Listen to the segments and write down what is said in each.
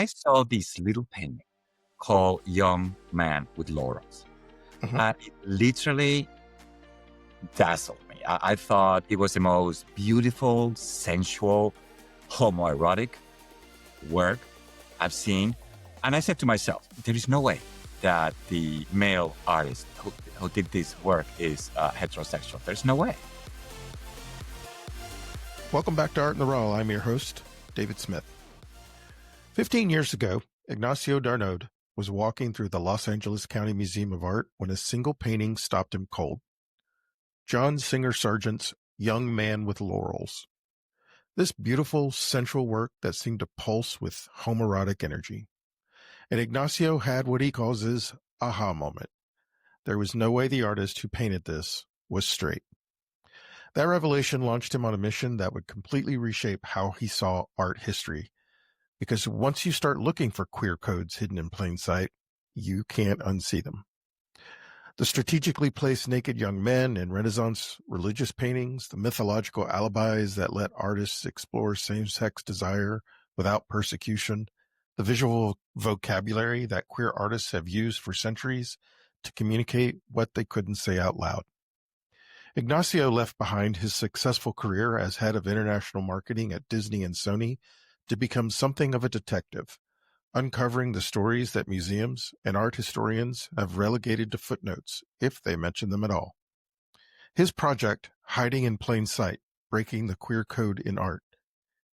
saw this little painting called Young Man with Laurels. Mhm. And it literally dazzled me. I thought it was the most beautiful, sensual, homoerotic work I've seen. And I said to myself, there is no way that the male artist who did this work is heterosexual. There's no way. Welcome back to Art in the Raw. I'm your host, David Smith. 15 years ago, Ignacio Darnaud was walking through the Los Angeles County Museum of Art when a single painting stopped him cold. John Singer Sargent's Young Man with Laurels. This beautiful, sensual work that seemed to pulse with homoerotic energy. And Ignacio had what he calls his aha moment. There was no way the artist who painted this was straight. That revelation launched him on a mission that would completely reshape how he saw art history. Because once you start looking for queer codes hidden in plain sight, you can't unsee them. The strategically placed naked young men in Renaissance religious paintings, the mythological alibis that let artists explore same-sex desire without persecution, the visual vocabulary that queer artists have used for centuries to communicate what they couldn't say out loud. Ignacio left behind his successful career as head of international marketing at Disney and Sony to become something of a detective, uncovering the stories that museums and art historians have relegated to footnotes, if they mention them at all. His project, Hiding in Plain Sight, Breaking the Queer Code in Art,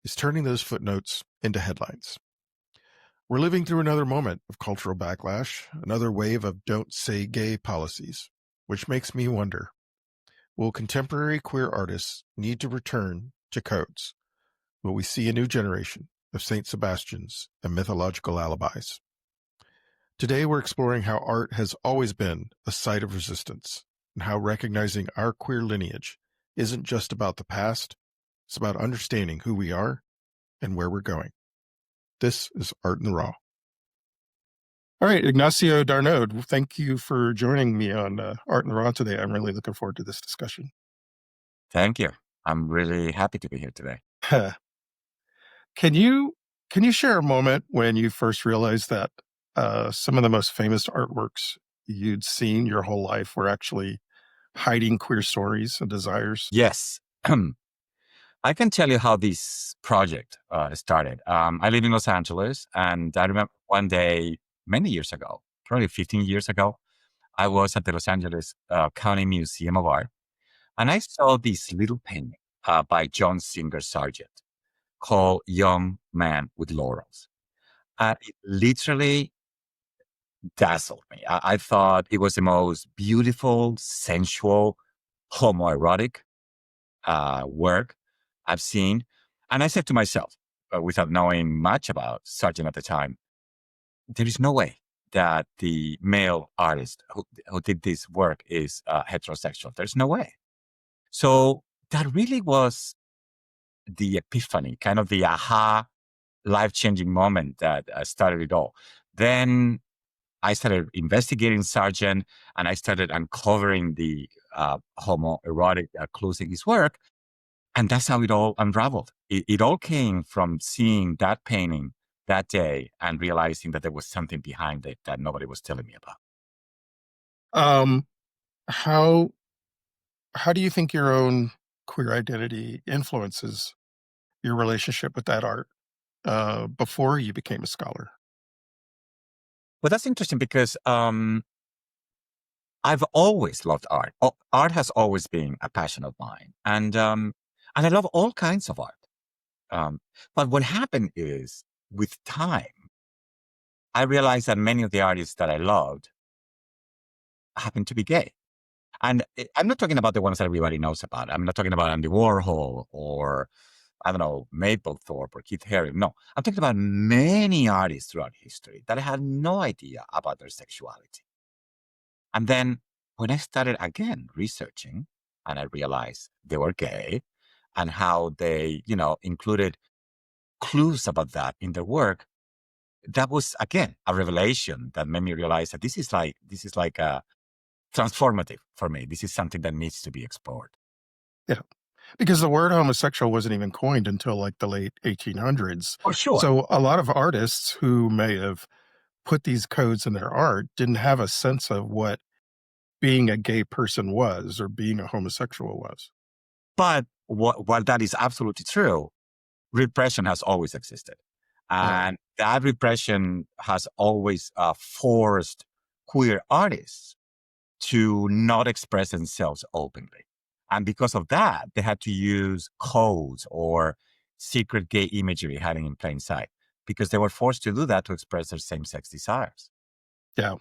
is turning those footnotes into headlines. We're living through another moment of cultural backlash, another wave of don't say gay policies, which makes me wonder, will contemporary queer artists need to return to codes? Will we see a new generation of Saint Sebastians and mythological alibis? Today, we're exploring how art has always been a site of resistance and how recognizing our queer lineage isn't just about the past, it's about understanding who we are and where we're going. This is Art in the Raw. All right, Ignacio Darnaud, thank you for joining me on Art in the Raw today. I'm really looking forward to this discussion. Thank you. I'm really happy to be here today. Can you share a moment when you first realized that some of the most famous artworks you'd seen your whole life were actually hiding queer stories and desires? Yes. I can tell you how this project started. I live in Los Angeles, and I remember one day, many years ago, probably 15 years ago, I was at the Los Angeles County Museum of Art, and I saw this little painting by John Singer Sargent called Young Man with Laurels. And it literally dazzled me. I thought it was the most beautiful, sensual, homoerotic work I've seen. And I said to myself, without knowing much about Sargent at the time, there is no way that the male artist who did this work is heterosexual. There's no way. So that really was the epiphany, kind of the aha, life-changing moment that started it all. Then I started investigating Sargent, and I started uncovering the homoerotic clues in his work. And that's how it all unraveled. It all came from seeing that painting that day and realizing that there was something behind it that nobody was telling me about. How do you think your own queer identity influences your relationship with that art before you became a scholar? Well, that's interesting because I've always loved art. Art has always been a passion of mine, and I love all kinds of art. But what happened is, with time, I realized that many of the artists that I loved happened to be gay. And I'm not talking about the ones that everybody knows about. I'm not talking about Andy Warhol or, I don't know, Mapplethorpe or Keith Haring. No, I'm talking about many artists throughout history that I had no idea about their sexuality. And then when I started again researching, and I realized they were gay and how they, included clues about that in their work, that was again a revelation that made me realize that this is like a transformative for me. This is something that needs to be explored. Yeah. Because the word homosexual wasn't even coined until like the late 1800s. For sure. So a lot of artists who may have put these codes in their art didn't have a sense of what being a gay person was or being a homosexual was. But while that is absolutely true, repression has always existed. Yeah. And that repression has always forced queer artists to not express themselves openly. And because of that, they had to use codes or secret gay imagery hiding in plain sight because they were forced to do that to express their same sex desires. Yeah.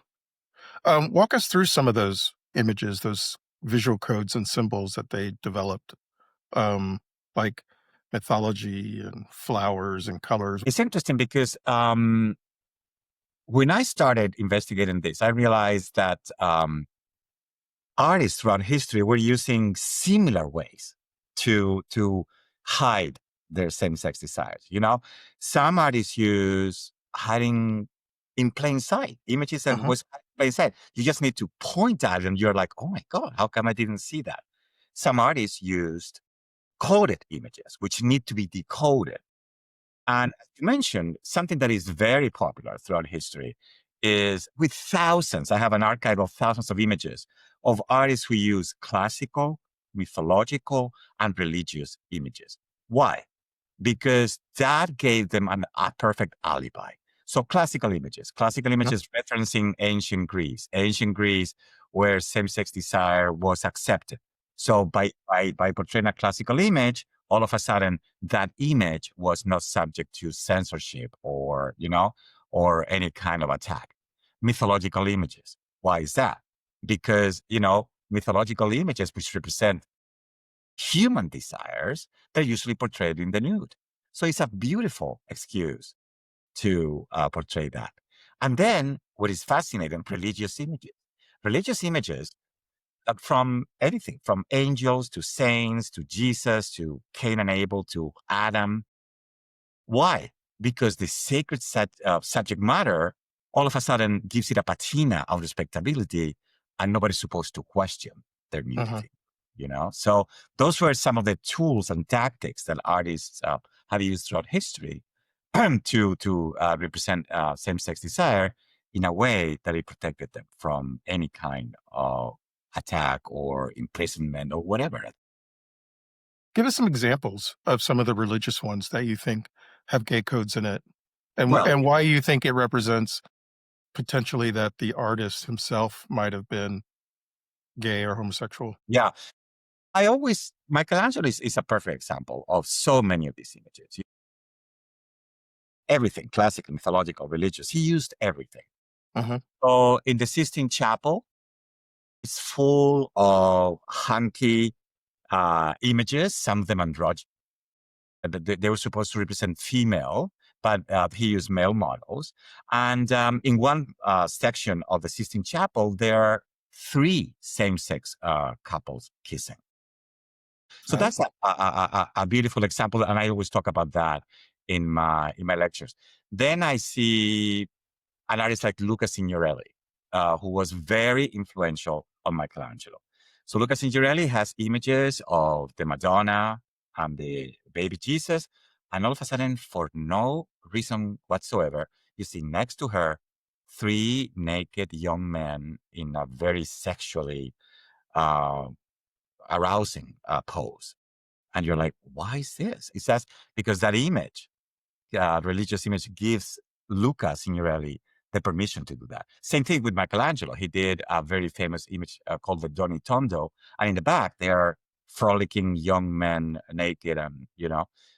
Walk us through some of those images, those visual codes and symbols that they developed, um, like mythology and flowers and colors. It's interesting because when I started investigating this, I realized that artists throughout history were using similar ways to hide their same-sex desires. You know, some artists use hiding in plain sight images that Uh-huh. was hiding in plain sight. You just need to point at it, and you're like, "Oh my god, how come I didn't see that?" Some artists used coded images, which need to be decoded. And as you mentioned, something that is very popular throughout history is with thousands. I have an archive of thousands of images of artists who use classical, mythological, and religious images. Why? Because that gave them a perfect alibi. So classical Yeah. images referencing ancient Greece where same-sex desire was accepted. So by portraying a classical image, all of a sudden that image was not subject to censorship or, or any kind of attack. Mythological images. Why is that? Because, mythological images which represent human desires, they're usually portrayed in the nude. So it's a beautiful excuse to portray that. And then what is fascinating, religious images. Religious images from anything, from angels to saints to Jesus to Cain and Abel to Adam. Why? Because the sacred subject matter all of a sudden gives it a patina of respectability, and nobody's supposed to question their Uh-huh. nudity. So those were some of the tools and tactics that artists have used throughout history to represent same-sex desire in a way that it protected them from any kind of attack or imprisonment or whatever. Give us some examples of some of the religious ones that you think have gay codes in it, and Well, and why you think it represents potentially that the artist himself might have been gay or homosexual. yeah, Michelangelo is a perfect example of so many of these images. Everything, classical, mythological, religious, he used everything. Uh-huh. So in the Sistine Chapel, it's full of hunky images, some of them androgynous. They were supposed to represent female, but he used male models. And in one section of the Sistine Chapel, there are three same-sex couples kissing. So Oh, that's a beautiful example, and I always talk about that in my lectures. Then I see an artist like Luca Signorelli, who was very influential on Michelangelo. So Luca Signorelli has images of the Madonna and the baby Jesus, and all of a sudden, for no reason whatsoever, you see next to her three naked young men in a very sexually uh, arousing pose. And you're like, why is this? It says, because that image, religious image, gives Luca Signorelli the permission to do that. Same thing with Michelangelo. He did a very famous image called the Doni Tondo. And in the back, they are frolicking young men naked. And,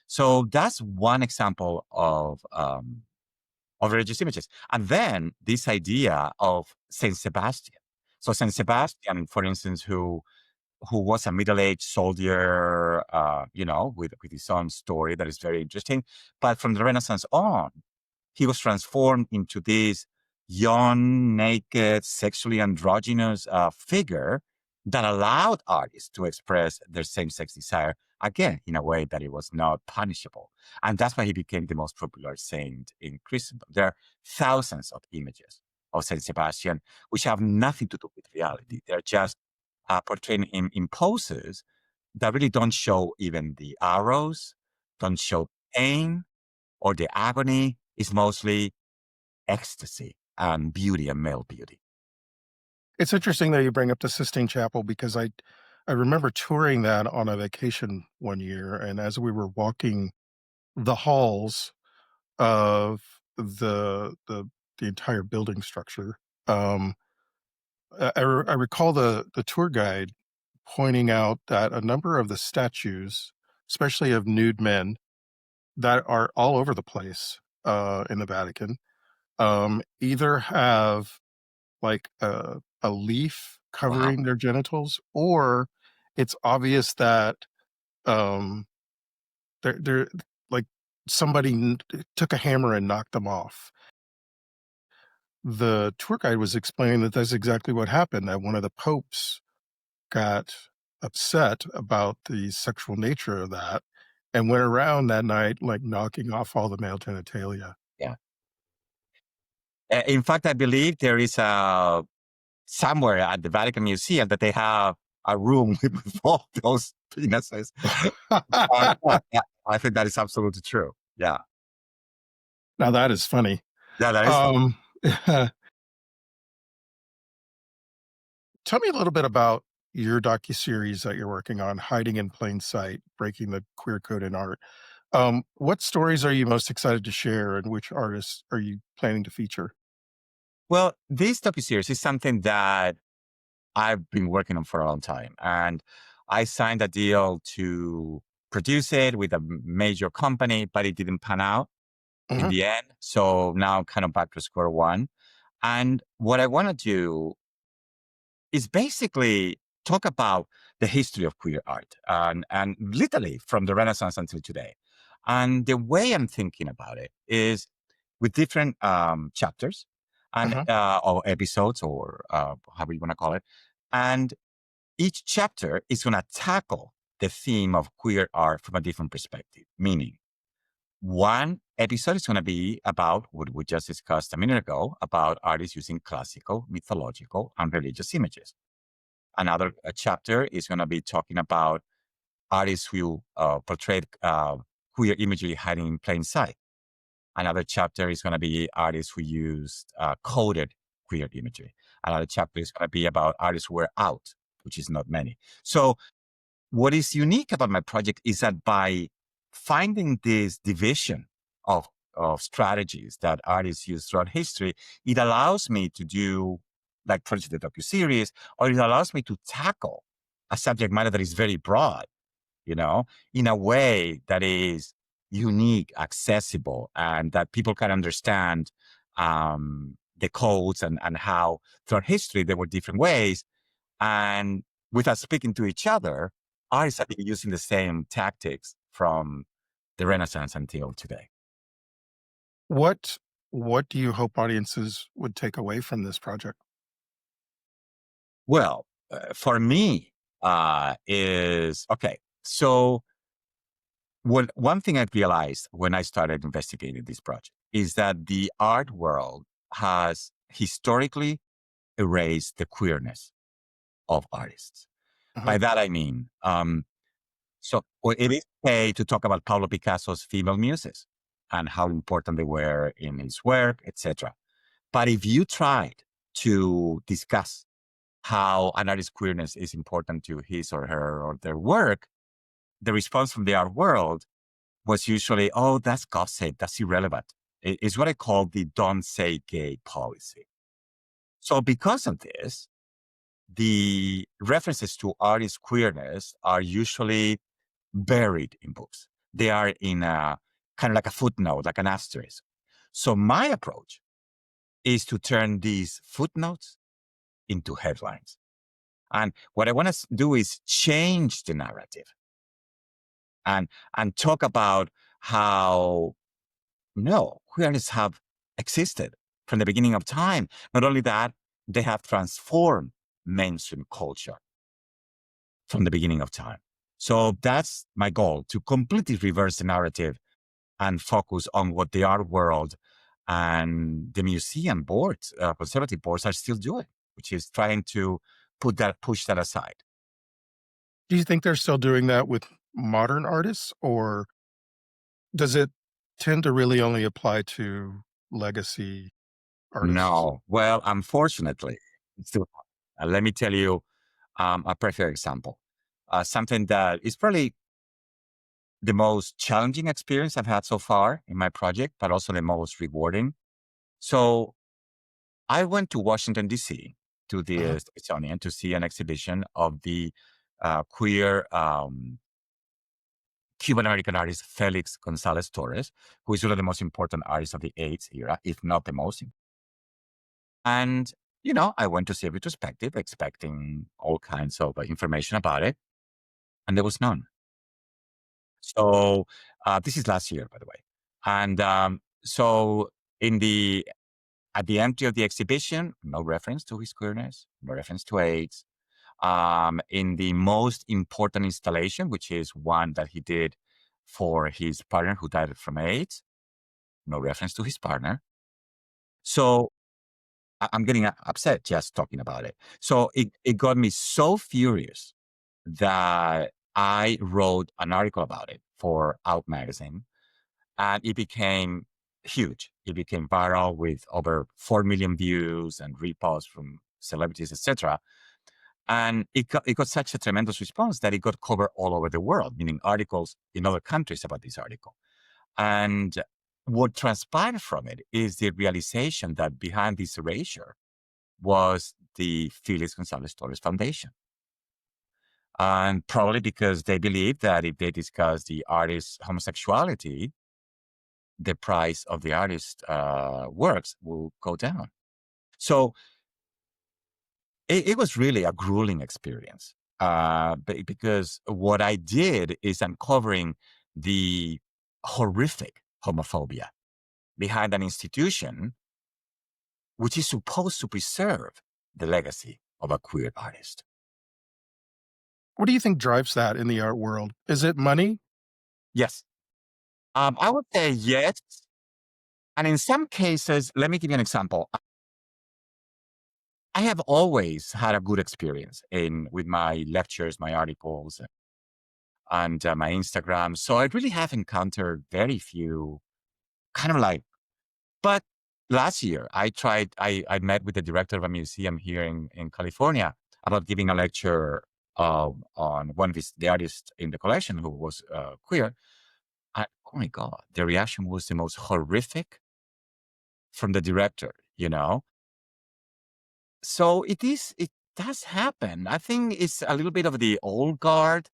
so that's one example of religious images. And then this idea of Saint Sebastian. So Saint Sebastian, for instance, who was a middle-aged soldier, with his own story that is very interesting. But from the Renaissance on, he was transformed into this young, naked, sexually androgynous figure that allowed artists to express their same-sex desire, again, in a way that it was not punishable. And that's why he became the most popular saint in Christendom. There are thousands of images of Saint Sebastian, which have nothing to do with reality. They're just portraying him in poses that really don't show even the arrows, don't show pain or the agony. It's mostly ecstasy and beauty and male beauty. It's interesting that you bring up the Sistine Chapel because I remember touring that on a vacation one year, and as we were walking the halls of the entire building structure, I recall the tour guide pointing out that a number of the statues, especially of nude men that are all over the place, in the Vatican, either have like a leaf Wow. covering their genitals, or it's obvious that um, they're like somebody took a hammer and knocked them off. The tour guide was explaining that that's exactly what happened. That one of the popes got upset about the sexual nature of that and went around that night like knocking off all the male genitalia. Yeah. In fact, I believe there is somewhere at the Vatican Museum that they have a room with all those penises. Yeah, I think that is absolutely true. Yeah. Now that is funny. Yeah, that is fun. Um, Tell me a little bit about your docuseries that you're working on, Hiding in Plain Sight, Breaking the Queer Code in Art. What stories are you most excited to share, and which artists are you planning to feature? Well, this docuseries is something that I've been working on for a long time. And I signed a deal to produce it with a major company, but it didn't pan out in Mhm, the end. So now I'm kind of back to square one. And what I want to do is basically talk about the history of queer art and literally from the Renaissance until today. And the way I'm thinking about it is with different chapters and mhm. or episodes or however you want to call it. And each chapter is going to tackle the theme of queer art from a different perspective, meaning one episode is going to be about what we just discussed a minute ago about artists using classical, mythological, and religious images. Another chapter is going to be talking about artists who portrayed queer imagery hiding in plain sight. Another chapter is going to be artists who used coded queer imagery. Another chapter is going to be about artists who were out, which is not many. So what is unique about my project is that by finding this division of strategies that artists use throughout history, it allows me to do like Project the docu-series, or it allows me to tackle a subject matter that is very broad, you know, in a way that is unique, accessible, and that people can understand the codes and how throughout history there were different ways and without speaking to each other, artists have been using the same tactics from the Renaissance until today. What what do you hope audiences would take away from this project? Well, for me, is okay. So, one thing I realized when I started investigating this project is that the art world has historically erased the queerness of artists. Mhm. By that, I mean, well, it is okay to talk about Pablo Picasso's female muses and how important they were in his work, etc. But if you tried to discuss how an artist's queerness is important to his or her or their work, the response from the art world was usually, "Oh, that's gossip. That's irrelevant." It's what I call the "don't say gay" policy. So, because of this, the references to artist queerness are usually buried in books. They are in a kind of like a footnote, like an asterisk. So my approach is to turn these footnotes into headlines. And what I want to do is change the narrative and talk about how no, queerness have existed from the beginning of time. Not only that, they have transformed mainstream culture from the beginning of time. So that's my goal, to completely reverse the narrative and focus on what the art world and the museum boards, conservative boards are still doing, which is trying to push that aside. Do you think they're still doing that with modern artists, or does it tend to really only apply to legacy artists? No. Well, unfortunately, it's still, let me tell you a perfect example. Something that is probably the most challenging experience I've had so far in my project, but also the most rewarding. So I went to Washington, D.C. to the Uh-huh. Smithsonian to see an exhibition of the queer Cuban American artist Felix Gonzalez Torres, who is one of the most important artists of the AIDS era, if not the most. And, I went to see a retrospective expecting all kinds of information about it, and there was none. So this is last year, by the way. And so in the at the end of the exhibition, no reference to his queerness, no reference to AIDS. In the most important installation, which is one that he did for his partner who died from AIDS, no reference to his partner. So I'm getting upset just talking about it. So it got me so furious that I wrote an article about it for Out Magazine, and it became huge. It became viral with over 4 million views and reposts from celebrities, etc. And it got such a tremendous response that it got covered all over the world, meaning articles in other countries about this article. And what transpired from it is the realization that behind this erasure was the Felix Gonzalez Torres Foundation. And probably because they believe that if they discuss the artist's homosexuality, the price of the artist's works will go down. So it was really a grueling experience because what I did is uncovering the horrific homophobia behind an institution which is supposed to preserve the legacy of a queer artist. What do you think drives that in the art world? Is it money? Yes, I would say yes. And in some cases, let me give you an example. I have always had a good experience in with my lectures, my articles, and my Instagram. So I really have encountered very few kind of like, but last year I met with the director of a museum here in California about giving a lecture on one of the artists in the collection who was queer. Oh my God, the reaction was the most horrific from the director. So it does happen. I think it's a little bit of the old guard,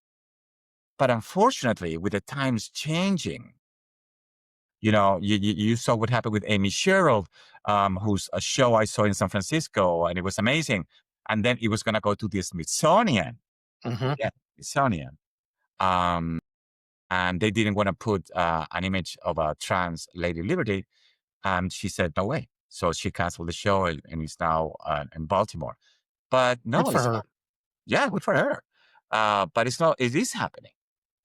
but unfortunately, with the times changing, you saw what happened with Amy Sherrill, who's a show I saw in San Francisco, and it was amazing. And then it was going to go to the Smithsonian. Mhm. Yeah, Smithsonian. Um, and they didn't want to put an image of a trans Lady Liberty. And she said, no way. So she canceled the show and it's now in Baltimore. But Good no, for it's her. not. Yeah, good for her. But it's not, it is happening,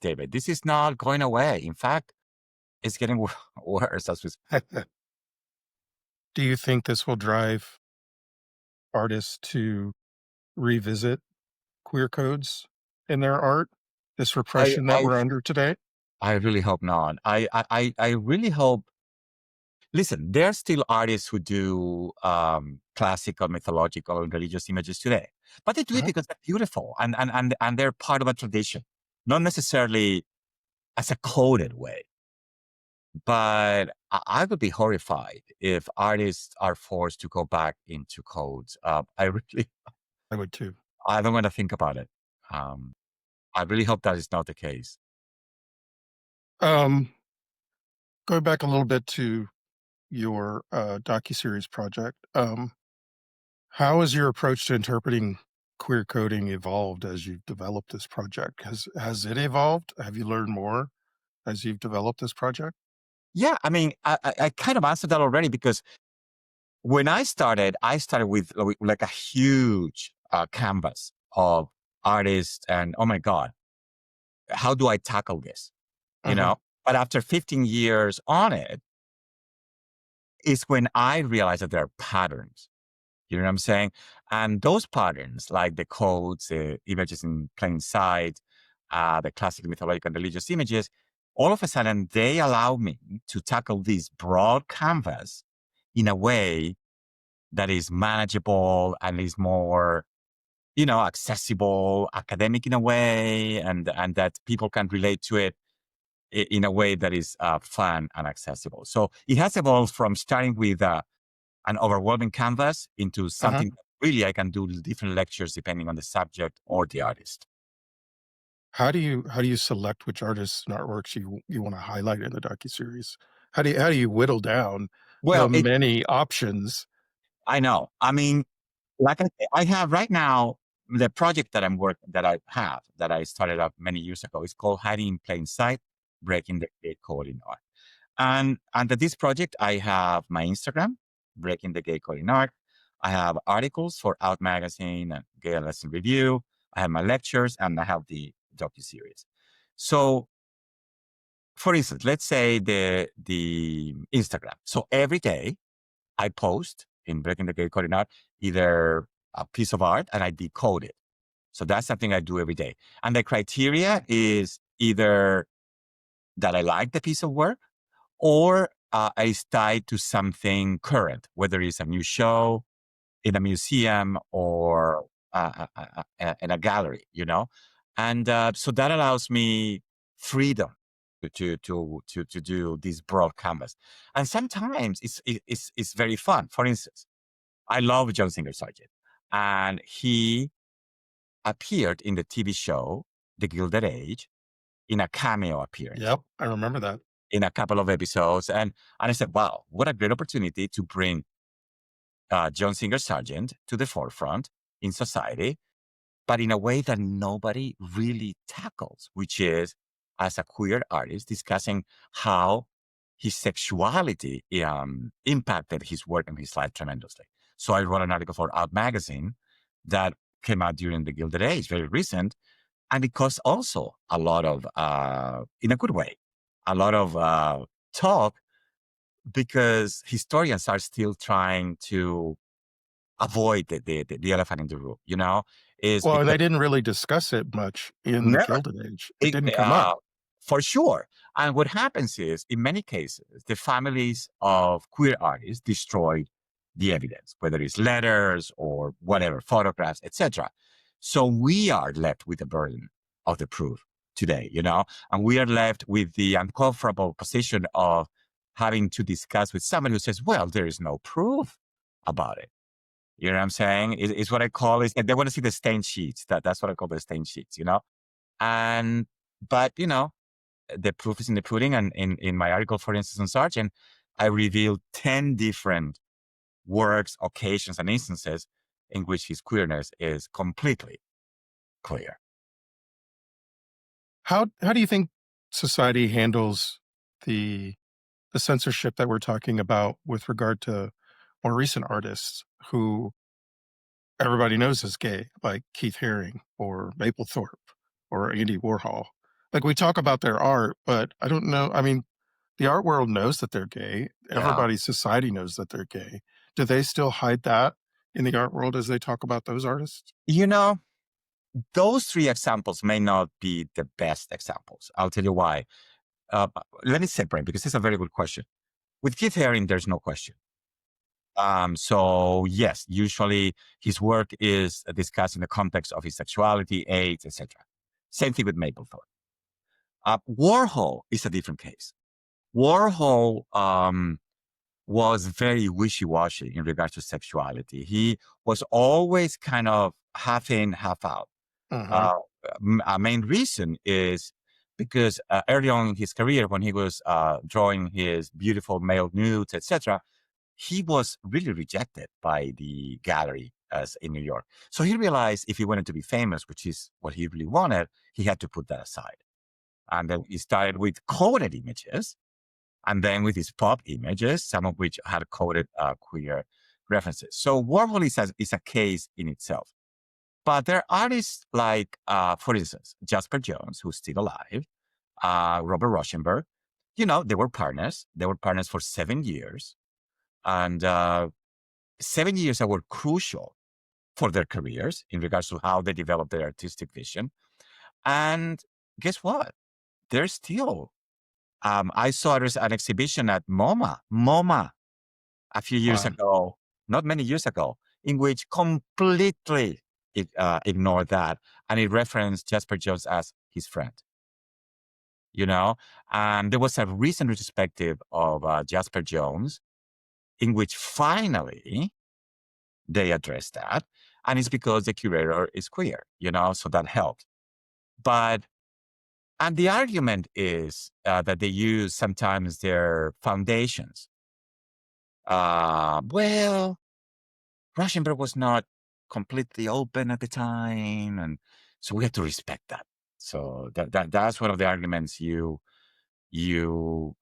David. This is not going away. In fact, it's getting worse as we. Do you think this will drive artists to revisit queer codes in their art? This I, repression that I, we're under today? I really hope not. I really hope. Listen, there are still artists who do classical, mythological, and religious images today, but they do it Uh-huh. because they're beautiful and they're part of a tradition, not necessarily as a coded way. But I would be horrified if artists are forced to go back into codes. I would too. I don't want to think about it. Um, I really hope that is not the case. Um, Going back a little bit to your docuseries project, how has your approach to interpreting queer coding evolved as you've developed this project? Has it evolved? Have you learned more as you've developed this project? Yeah, I mean, I kind of answered that already because when I started with like a huge canvas of artists, and oh my God, how do I tackle this? You Uh-huh. know, but after 15 years on it, is when I realized that there are patterns. You know what I'm saying? And those patterns, like the codes, the images in plain sight, the classic mythological and religious images, all of a sudden they allow me to tackle this broad canvas in a way that is manageable and is more, accessible, academic in a way, and that people can relate to it in a way that is fun and accessible. So it has evolved from starting with an overwhelming canvas into Uh-huh. something that really I can do different lectures depending on the subject or the artist. How do you select which artists and artworks you want to highlight in the docuseries? How do you whittle down the Well, many options? I know. I mean, like I say, I have right now the project that I started up many years ago is called Hiding in Plain Sight, Breaking the Gate Code in Art. And under this project, I have my Instagram, Breaking the Gate Code in Art. I have articles for Out Magazine and Gay Lesson Review. I have my lectures and I have the docu-series. So for instance, let's say the Instagram. So every day I post in Breaking the Gate Code in Art either a piece of art and I decode it. So that's something I do every day. And the criteria is either that I like the piece of work or it's tied to something current, whether it's a new show in a museum or in a gallery, and so that allows me freedom to do this broad canvas, and sometimes it's very fun. For instance, I love John Singer Sargent, and he appeared in the TV show The Gilded Age in a cameo appearance Yep, I remember that. in a couple of episodes. And I said, wow, what a great opportunity to bring John Singer Sargent to the forefront in society, but in a way that nobody really tackles, which is as a queer artist discussing how his sexuality impacted his work and his life tremendously. So I wrote an article for Out Magazine that came out during the Gilded Age, very recent, and it caused also a lot of, in a good way, a lot of talk because historians are still trying to avoid the elephant in the room, is Well, and they because didn't really discuss it much in the never, Gilded Age. It it, didn't come up. for sure. And what happens is, in many cases, the families of queer artists destroyed the evidence, whether it's letters or whatever, photographs, etc. So we are left with the burden of the proof today, and we are left with the uncomfortable position of having to discuss with somebody who says, well, there is no proof about it. You know what I'm saying? It's what I call is they want to see the stain sheets. That's what I call the stain sheets. And but the proof is in the pudding. And in my article, for instance, on Sargent, I revealed 10 different works, occasions, and instances in which his queerness is completely clear. How do you think society handles the the censorship that we're talking about with regard to more recent artists who everybody knows is gay, like Keith Haring or Mapplethorpe or Andy Warhol? Like, we talk about their art, but I don't know. I mean, the art world knows that they're gay. Yeah. Everybody's society knows that they're gay. Do they still hide that in the art world as they talk about those artists? You know, those three examples may not be the best examples. I'll tell you why. Uh, Let me separate because it's a very good question. With Keith Haring, there's no question. So yes, usually his work is discussed in the context of his sexuality, AIDS, etc. Same thing with Mapplethorpe. Warhol is a different case. Warhol was very wishy-washy in regards to sexuality. He was always kind of half in, half out. Uh-huh. Uh, a main reason is because early on in his career, when he was drawing his beautiful male nudes, etc., he was really rejected by the gallery as in New York. So he realized if he wanted to be famous, which is what he really wanted, he had to put that aside. And then he started with coded images, and then with his pop images, some of which had coded queer references. So Warhol is a case in itself. But there are artists like, for instance, Jasper Jones, who's still alive, Robert Rauschenberg. They were partners. They were partners for 7 years. And 7 years that were crucial for their careers in regards to how they develop their artistic vision. And guess what? They're still. I saw there's an exhibition at MoMA a few years Wow. ago, not many years ago, in which completely ignored that, and it referenced Jasper Jones as his friend. You know, and there was a recent retrospective of Jasper Jones in which finally they addressed that, and it's because the curator is queer. So that helped. But and the argument is that they use sometimes their foundations. Well, Rauschenberg was not completely open at the time, and so we have to respect that. So that's one of the arguments you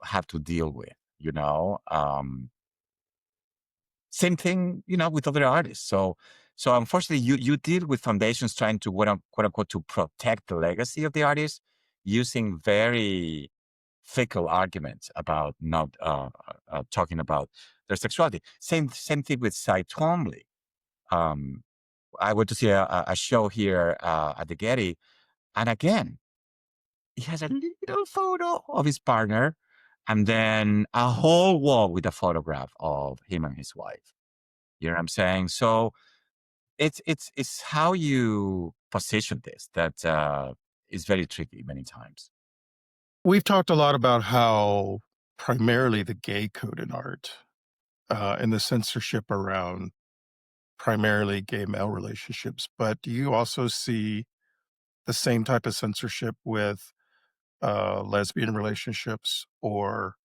have to deal with. Same thing, with other artists. So unfortunately, you deal with foundations trying to quote unquote to protect the legacy of the artist using very fickle arguments about not talking about their sexuality. Same thing with Cy Twombly. Um, I went to see a show here at the Getty, and again, he has a little photo of his partner, and then a whole wall with a photograph of him and his wife. You know what I'm saying? So it's how you position this that is very tricky many times. We've talked a lot about how primarily the gay code in art and the censorship around primarily gay male relationships. But do you also see the same type of censorship with lesbian relationships or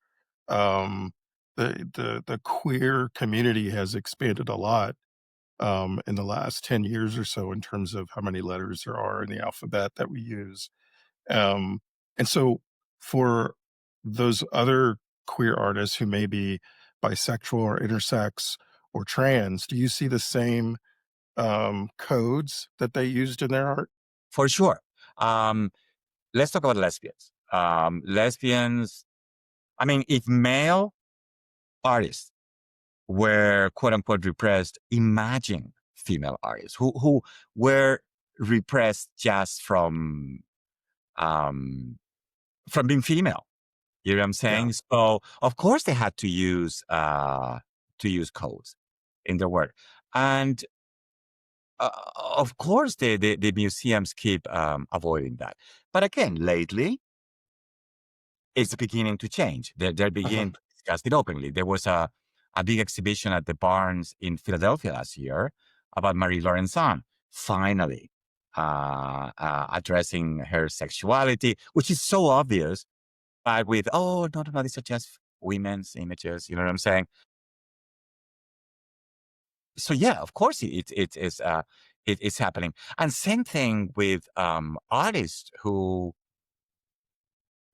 the queer community has expanded a lot in the last 10 years or so in terms of how many letters there are in the alphabet that we use. Um, and so for those other queer artists who may be bisexual or intersex or trans, do you see the same codes that they used in their art? For sure. Um, let's talk about lesbians. Lesbians, I mean, if male artists were quote unquote repressed, imagine female artists who were repressed just um, from being female. You know what I'm Yeah. saying? So of course they had to use codes in their work. And of course the museums keep avoiding that. But again, lately it's beginning to change. They're Uh-huh. beginning to discuss it openly. There was a big exhibition at the Barnes in Philadelphia last year about Marie Laurencin finally addressing her sexuality, which is so obvious, but with, oh, no, these are just women's images. You know what I'm saying? So yeah, of course it's happening. And same thing with artists who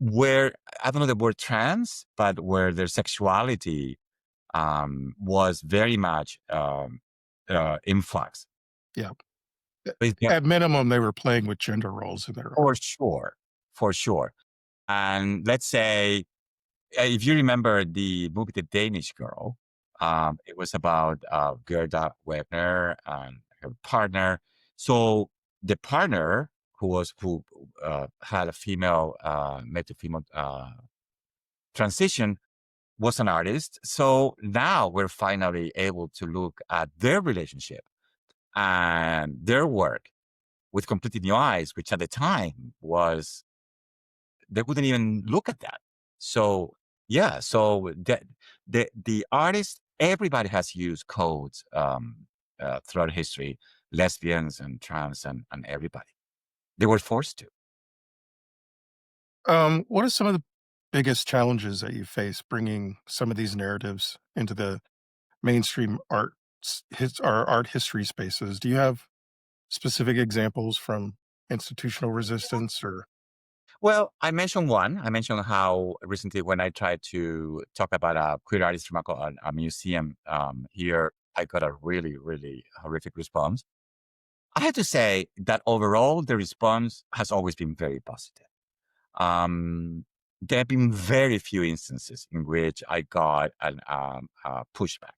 were, I don't know the word trans, but where their sexuality was very much in flux. Yeah. Yeah, At minimum, they were playing with gender roles in their for art. sure, for sure. And let's say, if you remember the movie The Danish Girl, it was about Gerda Wegner and her partner. So the partner who had a female male to female transition was an artist. So now we're finally able to look at their relationship and their work with completely new eyes, which at the time was they wouldn't even look at that. So yeah, so the artist, everybody has used codes throughout history, lesbians and trans and everybody. They were forced to. What are some of the biggest challenges that you face bringing some of these narratives into the mainstream or art history spaces? Do you have specific examples from institutional resistance or Well, I mentioned one. I mentioned how recently when I tried to talk about a queer artist from a museum here, I got a really, really horrific response. I have to say that overall, the response has always been very positive. There have been very few instances in which I got an pushback.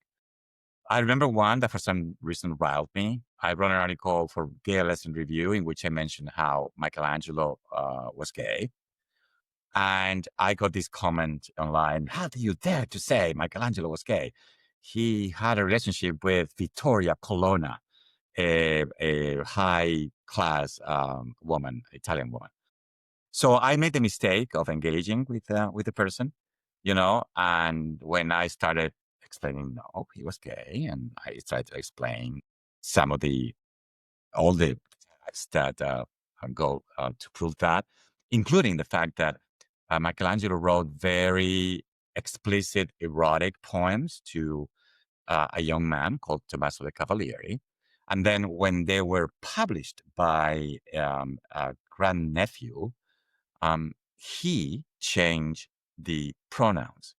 I remember one that for some reason riled me. I wrote an article for Gay Lesson Review in which I mentioned how Michelangelo was gay. And I got this comment online: how do you dare to say Michelangelo was gay? He had a relationship with Vittoria Colonna, a high class woman, Italian woman. So I made the mistake of engaging with the person, and when I started explaining, no, he was gay, and I tried to explain some of the all the facts that go to prove that, including the fact that Michelangelo wrote very explicit erotic poems to a young man called Tommaso de Cavalieri. And then when they were published by a grandnephew, he changed the pronouns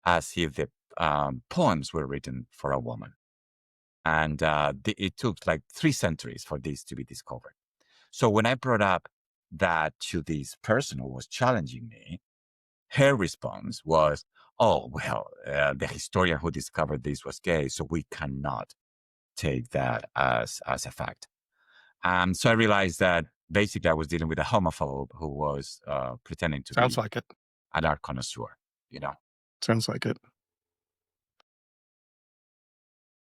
as if the poems were written for a woman. And it took like 3 centuries for this to be discovered. So when I brought up that to this person who was challenging me, her response was, "Oh, well, the historian who discovered this was gay, so we cannot take that as a fact." So I realized that basically I was dealing with a homophobe who was pretending to Sounds be like it. an art connoisseur, you know? Sounds like it.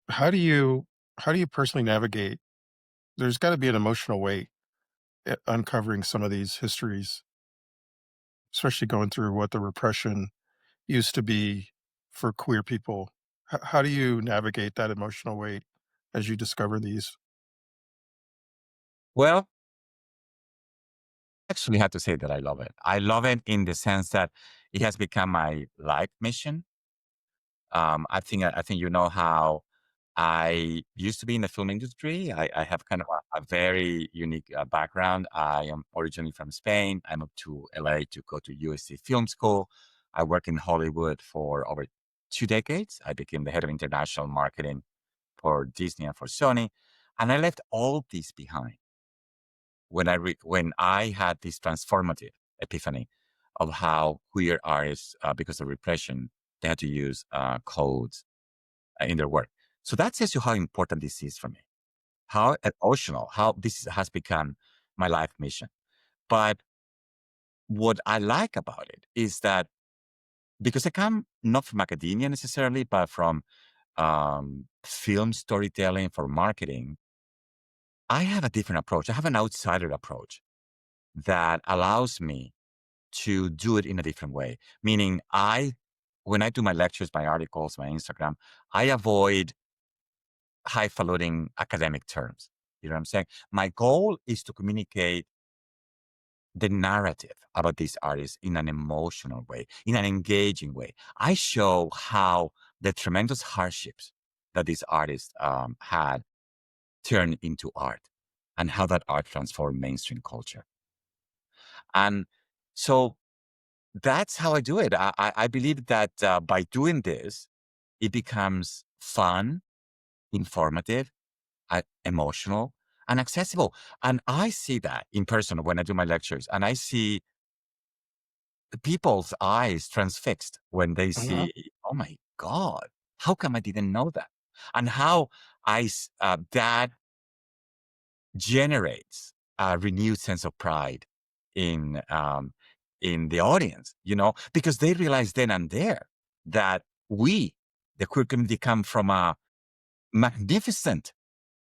How do you how do you personally navigate? There's got to be an emotional weight at uncovering some of these histories, especially going through what the repression used to be for queer people. How do you navigate that emotional weight as you discover these? Well, I actually have to say that I love it. I love it in the sense that it has become my life mission. I think you know how I used to be in the film industry. I have kind of a very unique background. I am originally from Spain. I moved to LA to go to USC Film School. I worked in Hollywood for over 2 decades. I became the head of international marketing for Disney and for Sony, and I left all this behind when I had this transformative epiphany of how queer artists, because of repression, they had to use codes in their work. So that says you how important this is for me, how emotional, how has become my life mission. But what I like about it is that because I come not from academia necessarily, but from film storytelling, for marketing, I have a different approach. I have an outsider approach that allows me to do it in a different way. Meaning, when I do my lectures, my articles, my Instagram, I avoid highfalutin academic terms. You know what I'm saying? My goal is to communicate the narrative about these artists in an emotional way, in an engaging way. I show how the tremendous hardships that these artists had turned into art and how that art transformed mainstream culture. And so that's how I do it. I believe that by doing this, it becomes fun, informative, emotional, and accessible. And I see that in person when I do my lectures, and I see people's eyes transfixed when they Mhm. see, oh my God, how come I didn't know that? And how that generates a renewed sense of pride in um, in the audience, because they realize then and there that we, the queer community, come from a magnificent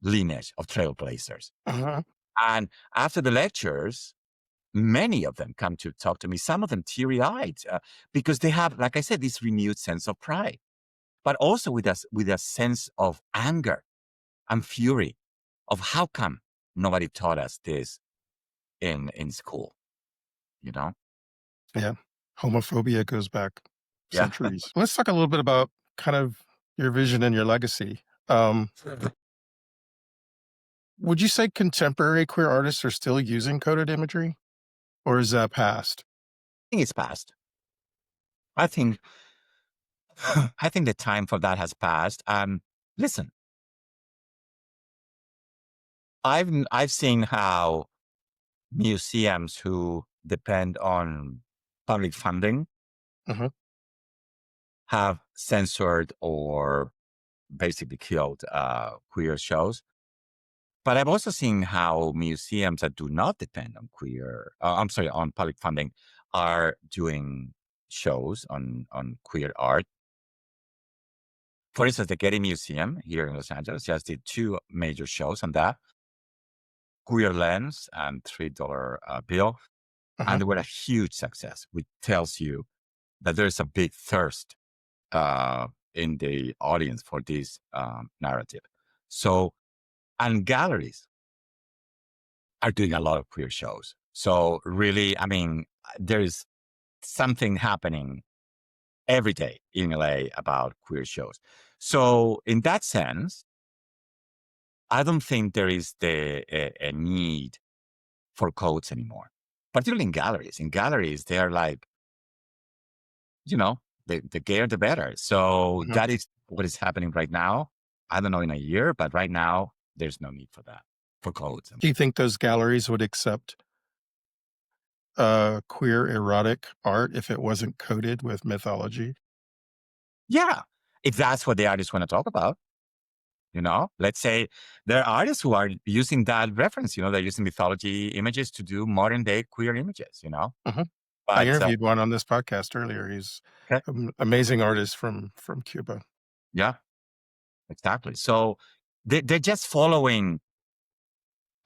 lineage of trailblazers. Mhm. And after the lectures, many of them come to talk to me, some of them teary eyed, because they have, like I said, this renewed sense of pride, but also with a sense of anger and fury of how come nobody taught us this in school, you know? Yeah. Homophobia goes back Yeah. centuries. Let's talk a little bit about kind of your vision and your legacy. Um, I would you say contemporary queer artists are still using coded imagery, or is that past? think it's past. I think I think the time for that has passed. Listen, I've seen how museums who depend on public funding Mhm. have censored or basically killed queer shows. But I've also seen how museums that do not depend on I'm sorry, on public funding, are doing shows on queer art. For instance, the Getty Museum here in Los Angeles just did two major shows on that, Queer Lens and $3 Bill, Uh-huh. and they were a huge success, which tells you that there's a big thirst in the audience for this narrative. So, and galleries are doing a lot of queer shows. So, really, I mean, there's something happening every day in LA about queer shows. So, in that sense, I don't think there is a need for codes anymore, particularly in galleries. In galleries, they are like, you know, the gayer, the better. So Uh-huh. that is what is happening right now. I don't know in a year, but right now, there's no need for that, for codes. Do you think those galleries would accept queer erotic art if it wasn't coded with mythology? Yeah, if that's what the artists want to talk about, let's say there are artists who are using that reference, they're using mythology images to do modern day queer images. Uh-huh. I But interviewed one on this podcast earlier. He's okay, an amazing artist from Cuba. yeah, exactly. So they're just following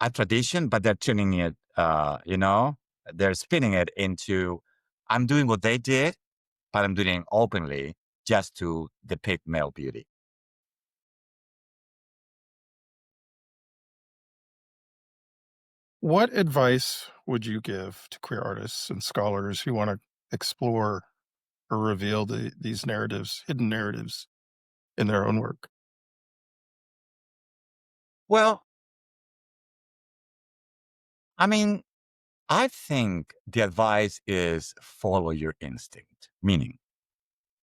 a tradition, but they're tuning it, they're spinning it into, I'm doing what they did, but I'm doing it openly just to depict male beauty. What advice would you give to queer artists and scholars who want to explore or reveal these narratives, hidden narratives in their own work? Well, I mean, I think the advice is follow your instinct, meaning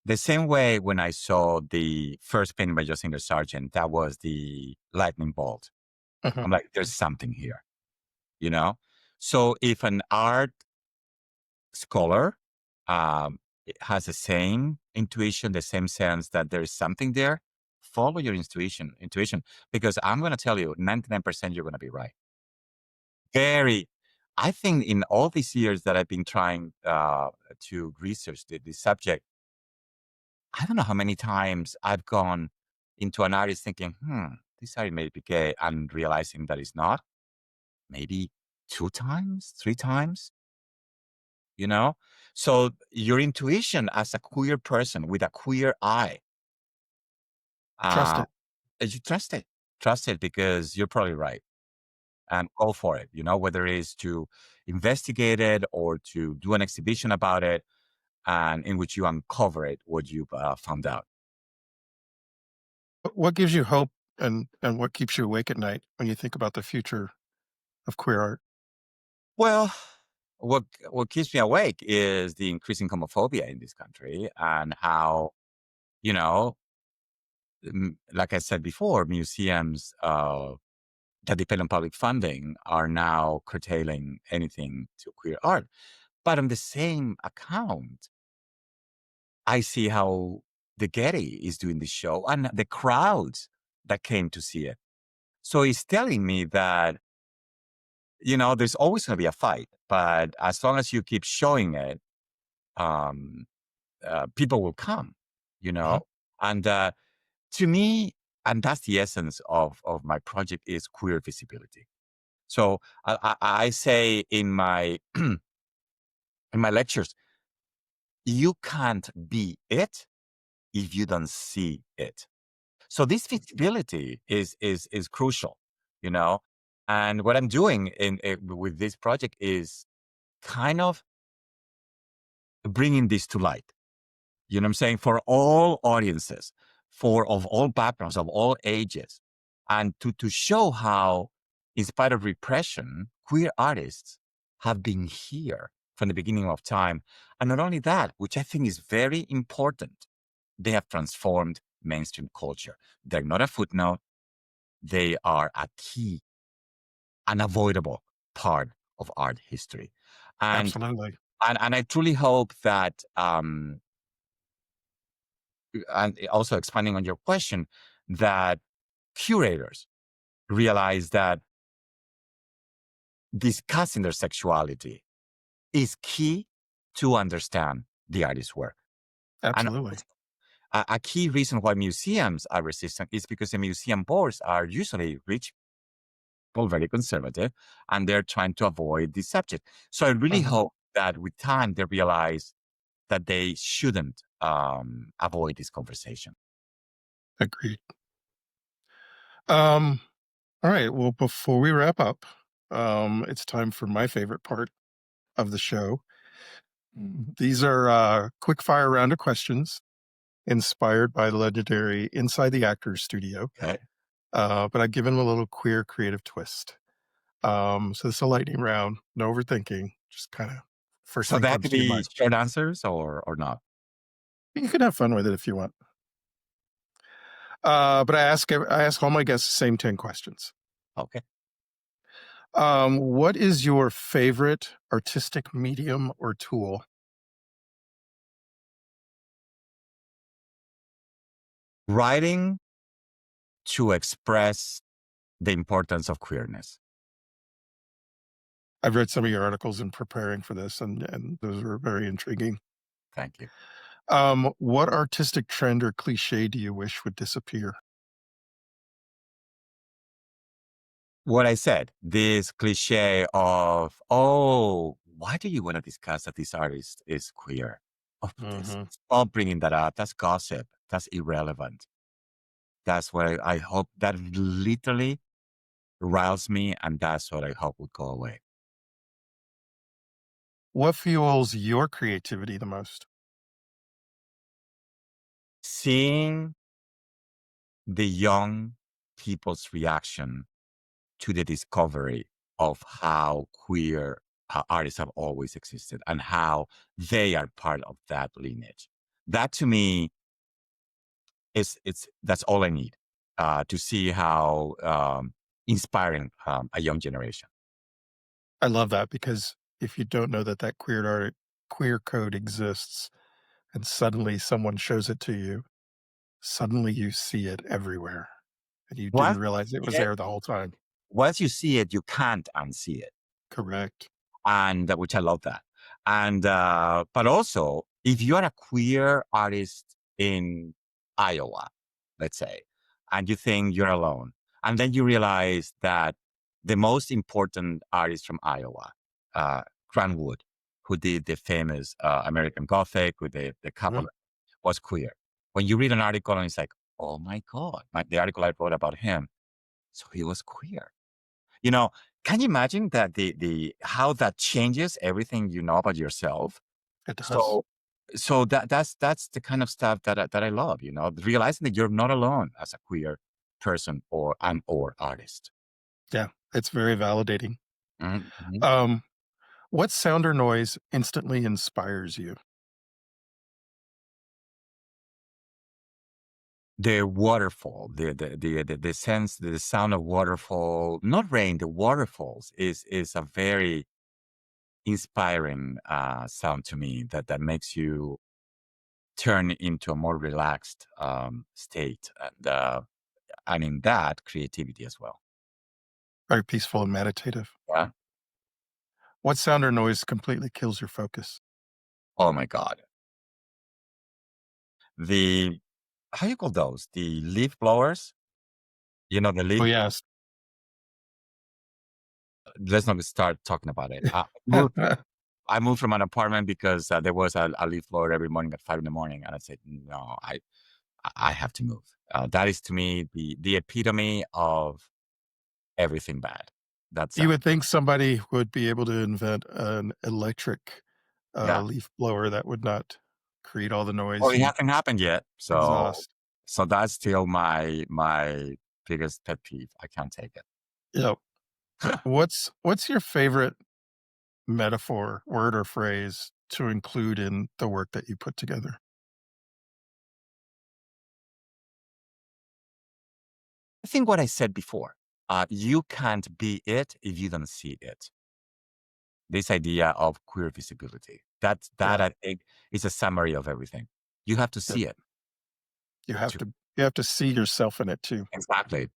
the same way when I saw the first painting by Jacinda Sargent, that was the lightning bolt. Uh-huh. I'm like, there's something here, you know? So if an art scholar it has the same intuition, the same sense that there is something there, follow your intuition, because I'm going to tell you 99% you're going to be right. Very, I think in all these years that I've been trying to research the subject, I don't know how many times I've gone into an artist thinking, this artist may be gay, and realizing that it's not. Maybe two times, three times, you know? So your intuition as a queer person with a queer eye, Trust uh, it. you trust it. Trust it because you're probably right. And go for it, whether it is to investigate it or to do an exhibition about it, and in which you uncover it, what you've found out. What gives you hope and what keeps you awake at night when you think about the future of queer art? Well, what keeps me awake is the increasing homophobia in this country and how, you know, like I said before, museums that depend on public funding are now curtailing anything to queer art. But on the same account, I see how the Getty is doing the show and the crowds that came to see it. So it's telling me that, there's always going to be a fight, but as long as you keep showing it, um, people will come, you Uh-huh. know? And to me, and that's the essence of my project is queer visibility. So I say in my in my lectures, you can't be it if you don't see it. So this visibility is crucial, you know. And what I'm doing with this project is kind of bringing this to light. You know what I'm saying? For all audiences, for of all backgrounds, of all ages, and to show how, in spite of repression, queer artists have been here from the beginning of time. And not only that, which I think is very important, they have transformed mainstream culture. They're not a footnote, they are a key, unavoidable part of art history. And Absolutely. and I truly hope that and also expanding on your question, that curators realize that discussing their sexuality is key to understand the artist's work. And Absolutely. a key reason why museums are resistant is because the museum boards are usually rich people, very conservative, and they're trying to avoid this subject. So I really Mhm. hope that with time they realize that they shouldn't avoid this conversation. Agreed. Um, all right. Well, before we wrap up, it's time for my favorite part of the show. These are quick fire round of questions inspired by the legendary Inside the Actors Studio, Okay. but I've given them a little queer creative twist. So this is a lightning round, no overthinking, just kind of first So thing that comes could to your be mind. short answers or not. You can have fun with it if you want. But I ask all my guests the same 10 questions. Okay. What is your favorite artistic medium or tool? Writing to express the importance of queerness. I've read some of your articles in preparing for this, and those were very intriguing. Thank you. What artistic trend or cliche do you wish would disappear? What I said, this cliche of, oh, why do you want to discuss that this artist is queer? Oh, please, Mhm. stop bringing that up. That's gossip. That's irrelevant. That's what I hope that literally riles me, and that's what I hope would go away. What fuels your creativity the most? Seeing the young people's reaction to the discovery of how queer artists have always existed and how they are part of that lineage. That to me is it's that's all I need to see how inspiring a young generation. I love that because if you don't know that queer code exists and suddenly someone shows it to you, suddenly you see it everywhere and you didn't Once realize it you was see it, there the whole time. once you see it, you can't unsee it. Correct. And which I love that. And but also, if you're a queer artist in Iowa, let's say, and you think you're alone, and then you realize that the most important artist from Iowa, uh, Grant Wood, who did the famous American Gothic with the Mhm. couple, was queer. When you read an article and it's like, oh my God, the article I wrote about him, so he was queer. You know, can you imagine that the how that changes everything you know about yourself? It does. So that's the kind of stuff that I love, you know, realizing that you're not alone as a queer person or artist. Yeah, it's very validating. Mhm, mhm. Um, what sound or noise instantly inspires you? The waterfall, the sense, the sound of waterfall, not rain, the waterfalls is a very inspiring sound to me that makes you turn into a more relaxed state and in that creativity as well. Very peaceful and meditative. Yeah. What sound or noise completely kills your focus? Oh my God. The how you call those? The leaf blowers. You know the Oh, leaf. yes. Let's not start talking about it. I moved from an apartment because there was a leaf blower every morning at 5 in the morning, and I said, no, I have to move. That is to me the epitome of everything bad. That You sound. would think somebody would be able to invent an electric, Yeah. leaf blower that would not create all the Well, noise it and hasn't happened yet, so exhaust. that's still my biggest pet peeve. I can't take it. Yep. What's your favorite metaphor, word or phrase to include in the work that you put together? I think what I said before, you can't be it if you don't see it. This idea of queer visibility. That Yeah, I think is a summary of everything. You have to yep. see it You have to to You have to see yourself in it too. Exactly.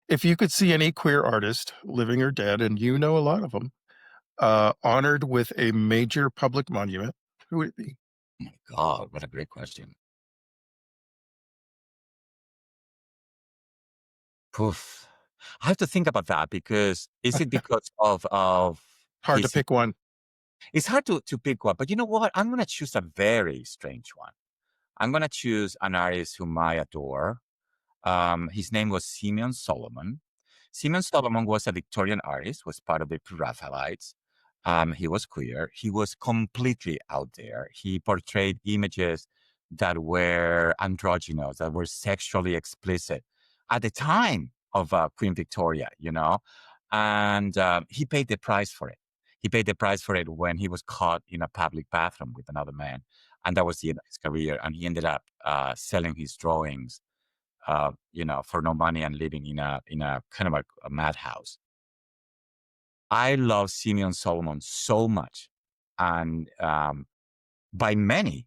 If you could see any queer artist, living or dead, and you know a lot of them, honored with a major public monument, who would it be? Oh my God, what a great question. Poof. I have to think about that because is it because of Hard to his pick one. it's hard to pick one, but you know what? I'm gonna choose a very strange one. I'm gonna choose an artist whom I adore. His name was Simeon Solomon. Simeon Solomon was a Victorian artist, was part of the Pre-Raphaelites. He was queer. He was completely out there. He portrayed images that were androgynous, that were sexually explicit at the time of Queen Victoria, and he paid the price for it. He paid the price for it when he was caught in a public bathroom with another man, and that was the end of his career. And he ended up selling his drawings for no money and living in a kind of a madhouse. I love Simeon Solomon so much, and by many,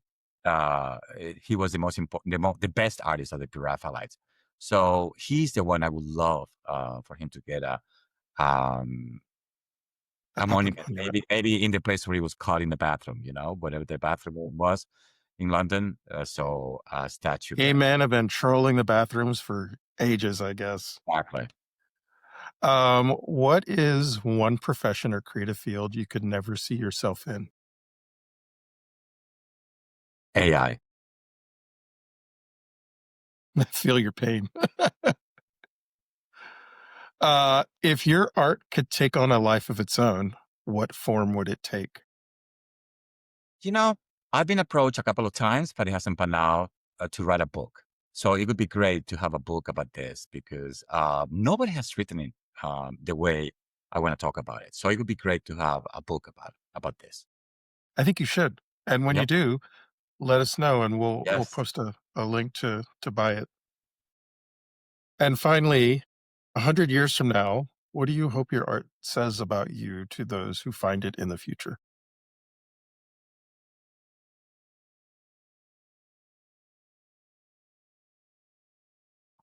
he was the most important, the best artist of the Pre-Raphaelites. So he's the one I would love for him to get um, A a public monument, monument. maybe in the place where he was caught in the bathroom, whatever the bathroom was in London. So a statue Gay there. men have been trolling the bathrooms for ages, I guess. Exactly. What is one profession or creative field you could never see yourself in? AI. I feel your pain. If your art could take on a life of its own, what form would it take? You know, I've been approached a couple of times, but it hasn't panned out to write a book. So it would be great to have a book about this because nobody has written it the way I want to talk about it. So it would be great to have a book about this. I think you should. And when you Yep. do, let us know and we'll Yes. post a link to buy it. And finally, 100 years from now, what do you hope your art says about you to those who find it in the future?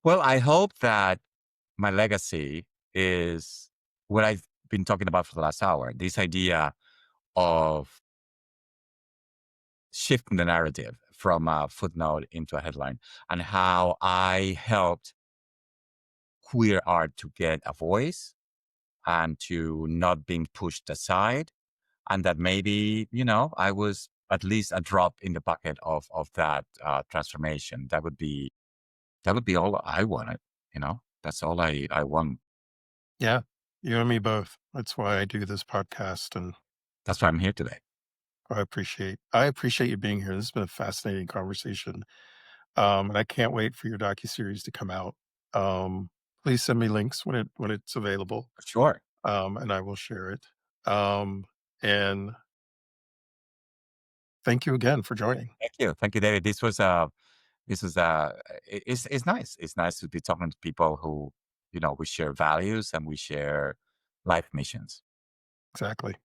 Well, I hope that my legacy is what I've been talking about for the last hour. This idea of shifting the narrative from a footnote into a headline and how I helped queer art to get a voice and to not being pushed aside. And that maybe, I was at least a drop in the bucket of that transformation. That would be all I wanted, That's all I want. Yeah, you and me both. That's why I do this podcast, and That's why I'm here today. I appreciate you being here. This has been a fascinating conversation. And I can't wait for your docuseries to come out. Um, Please send me links when it's available, Sure. and I will share it. Um, and thank you again for joining. Thank you. Thank you, David. It's nice. It's nice to be talking to people who, we share values and we share life missions. Exactly.